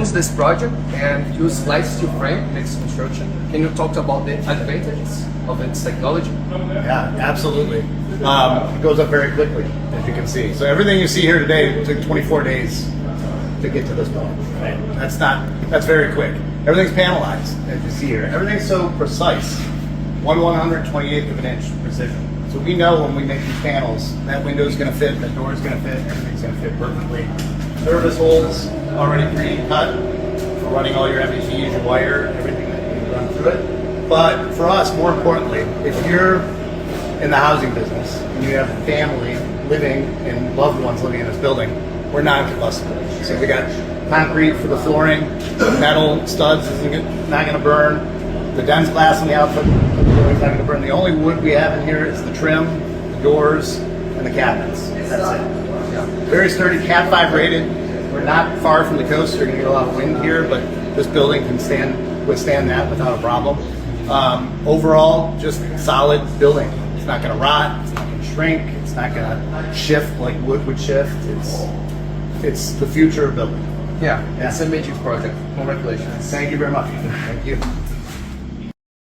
owns this project and use light steel frame in its construction. Can you talk about the advantages of its technology? Yeah, absolutely. It goes up very quickly, as you can see. So everything you see here today took 24 days to get to this point. Right? That's very quick. Everything's panelized, as you see here. Everything's so precise. 1/128th of an inch precision. So we know when we make these panels, that window's gonna fit, that door's gonna fit, everything's gonna fit perfectly. Service holes already pre-cut for running all your MVTs, your wire, everything that you run through it. But for us, more importantly, if you're in the housing business and you have a family living and loved ones living in this building, we're non-combustible. So we got concrete for the flooring, metal studs not gonna burn, the dense glass on the output of the building's not gonna burn. The only wood we have in here is the trim, the doors, and the cabinets. That's it. Yeah. Very sturdy, Cat 5 rated. We're not far from the coast, so you're gonna get a lot of wind here, but this building can withstand that without a problem. Overall, just solid building. It's not gonna rot, it's not gonna shrink, it's not gonna shift like wood would shift. It's the future of building. Yeah, it's a major project. Congratulations. Thank you very much. Thank you.